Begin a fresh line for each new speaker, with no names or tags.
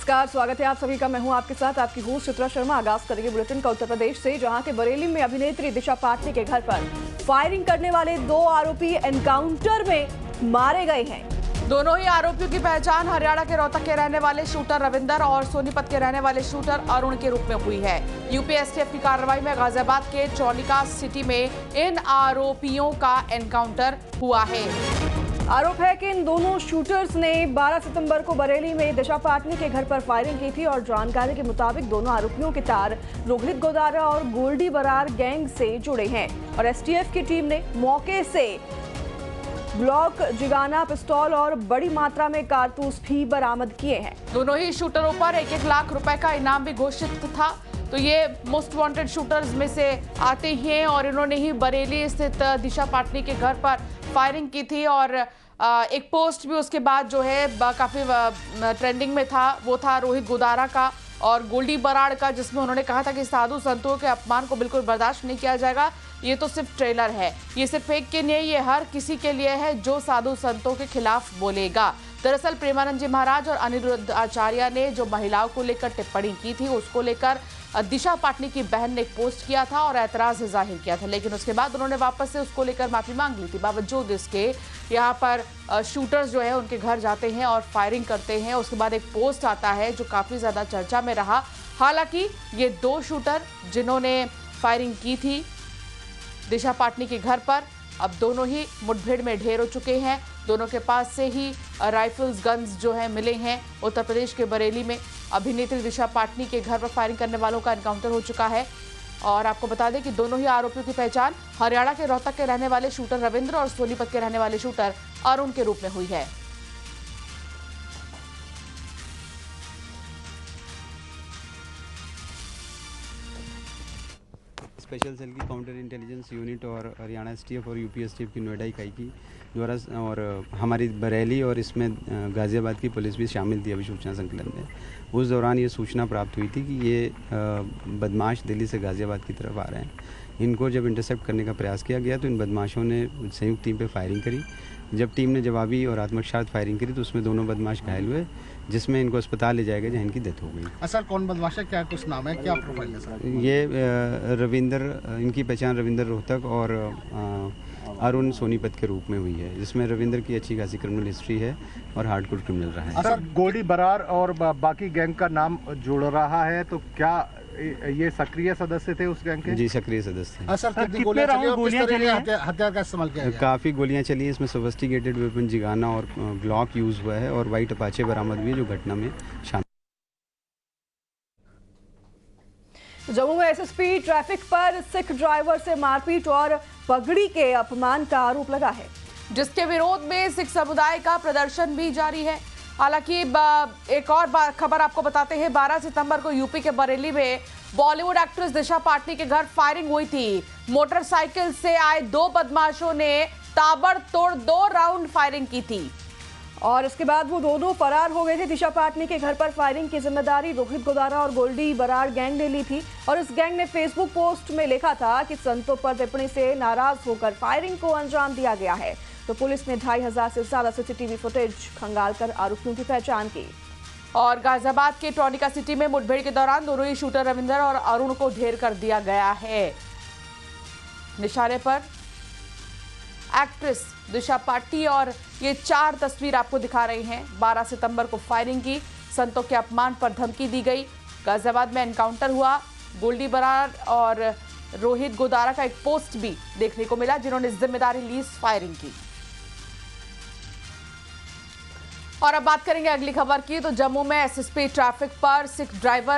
नमस्कार, स्वागत है आप सभी का। मैं हूं आपके साथ आपकी होस्ट चित्रा शर्मा। आगाज करेंगे बुलेटिन का उत्तर प्रदेश से, जहां के बरेली में अभिनेत्री दिशा पाटनी के घर पर फायरिंग करने वाले 2 आरोपी एनकाउंटर में मारे गए हैं।
दोनों ही आरोपियों की पहचान हरियाणा के रोहतक के रहने वाले शूटर रविंदर और सोनीपत के रहने वाले शूटर अरुण के रूप में हुई है। यूपी एसटीएफ की कार्रवाई में गाजियाबाद के ट्रॉनिका सिटी में इन आरोपियों का एनकाउंटर हुआ है।
आरोप है कि इन दोनों शूटर्स ने 12 सितंबर को बरेली में दिशा पाटनी के घर पर फायरिंग की थी और जानकारी के मुताबिक दोनों आरोपियों के तार रोहित गोदारा और गोल्डी बरार गैंग से जुड़े हैं और एसटीएफ की टीम ने मौके से ग्लॉक, जिगाना, पिस्तौल और बड़ी मात्रा में कारतूस भी बरामद किए हैं।
दोनों ही शूटरों पर 1-1 लाख रुपए का इनाम भी घोषित था। तो ये मोस्ट वांटेड शूटर्स में से आते हैं और इन्होंने ही बरेली स्थित दिशा पाटनी के घर पर फायरिंग की थी और एक पोस्ट भी उसके बाद जो है काफ़ी ट्रेंडिंग में था। वो था रोहित गोदारा का और गोल्डी बराड़ का, जिसमें उन्होंने कहा था कि साधु संतों के अपमान को बिल्कुल बर्दाश्त नहीं किया जाएगा। ये तो सिर्फ ट्रेलर है, ये सिर्फ एक के लिए, ये हर किसी के लिए है जो साधु संतों के खिलाफ बोलेगा। दरअसल प्रेमानंद जी महाराज और अनिरुद्ध आचार्य ने जो महिलाओं को लेकर टिप्पणी की थी, उसको लेकर दिशा पाटनी की बहन ने एक पोस्ट किया था और ऐतराज जाहिर किया था, लेकिन उसके बाद उन्होंने वापस से उसको लेकर माफी मांग ली थी। बावजूद इसके यहाँ पर शूटर्स जो है उनके घर जाते हैं और फायरिंग करते हैं। उसके बाद एक पोस्ट आता है जो काफ़ी ज़्यादा चर्चा में रहा। हालांकि ये 2 शूटर जिन्होंने फायरिंग की थी दिशा पाटनी के घर पर, अब दोनों ही मुठभेड़ में ढेर हो चुके हैं। दोनों के पास से ही राइफल्स, गन्स जो हैं मिले हैं। उत्तर प्रदेश के बरेली में अभिनेत्री दिशा पाटनी के घर पर फायरिंग करने वालों का एनकाउंटर हो चुका है और आपको बता दें कि दोनों ही आरोपियों की पहचान हरियाणा के रोहतक के रहने वाले शूटर रविंद्र और सोनीपत के रहने वाले शूटर अरुण के रूप में हुई है।
स्पेशल सेल की काउंटर इंटेलिजेंस यूनिट और हरियाणा एसटीएफ और यूपी एसटीएफ की नोएडा इकाई की द्वारा और हमारी बरेली और इसमें गाज़ियाबाद की पुलिस भी शामिल थी अभी सूचना संकलन में। उस दौरान ये सूचना प्राप्त हुई थी कि ये बदमाश दिल्ली से गाज़ियाबाद की तरफ आ रहे हैं। इनको जब इंटरसेप्ट करने का प्रयास किया गया तो इन बदमाशों ने संयुक्त टीम पे फायरिंग करी। जब टीम ने जवाबी और आत्मरक्षार्थ फायरिंग करी तो उसमें दोनों बदमाश घायल हुए, जिसमें इनको अस्पताल ले जाया गया जहाँ इनकी डेथ हो गई।
सर कौन बदमाश है, क्या कुछ नाम है, क्या प्रोफाइल है सर?
ये रविंदर, इनकी पहचान रविंदर रोहतक और अरुण सोनीपत के रूप में हुई है, जिसमें रविंदर की अच्छी खासी क्रिमिनल हिस्ट्री है और हार्डकोर क्रिमिनल रहा है।
सर गोल्डी बरार और बाकी गैंग का नाम जुड़ रहा है, तो क्या ये सक्रिय सदस्य थे उस गैंग के?
जी, सक्रिय सदस्य हैं।
सर कितनी गोलियां चली, हथियार का इस्तेमाल किया गया?
काफ़ी गोलियां चली, इसमें सोफिस्टिकेटेड वेपन जिगाना और ग्लॉक यूज़ हुआ है और वाइट अपाचे बरामद हुई जो घटना में शामिल।
जम्मू में एसएसपी ट्रैफिक पर सिख ड्राइवर से मारपीट और पगड़ी के अपमान का आरोप लगा है,
जिसके विरोध में सिख समुदाय का प्रदर्शन भी जारी है। हालांकि एक और खबर आपको बताते हैं, 12 सितंबर को यूपी के बरेली में बॉलीवुड एक्ट्रेस दिशा पाटनी के घर फायरिंग हुई थी। मोटरसाइकिल से आए 2 बदमाशों ने ताबड़तोड़ 2 राउंड फायरिंग की थी
और इसके बाद वो दोनों फरार हो गए थे। दिशा पाटनी के घर पर फायरिंग की जिम्मेदारी रोहित गोदारा और गोल्डी बराड़ गैंग ने ली थी और इस गैंग ने फेसबुक पोस्ट में लिखा था कि संतों पर टिप्पणी से नाराज होकर फायरिंग को अंजाम दिया गया है। तो पुलिस ने 2500 से ज्यादा सीसीटीवी फुटेज खंगालकर आरोपियों की पहचान की।
और गाजियाबाद के ट्रॉनिका सिटी में मुठभेड़ के दौरान दोनों ही शूटर रविंदर और अरुण को ढेर कर दिया गया है। निशाने पर एक्ट्रेस दिशा पाटनी और ये 4 तस्वीर आपको दिखा रही हैं। 12 सितंबर को फायरिंग की, संतों के अपमान पर धमकी दी गई, गाजियाबाद में एनकाउंटर हुआ, गोल्डी बरार और रोहित गोदारा का एक पोस्ट भी देखने को मिला जिन्होंने जिम्मेदारी ली इस फायरिंग की। और अब बात करेंगे अगली खबर की। तो जम्मू में एसएसपी ट्रैफिक पर सिख ड्राइवर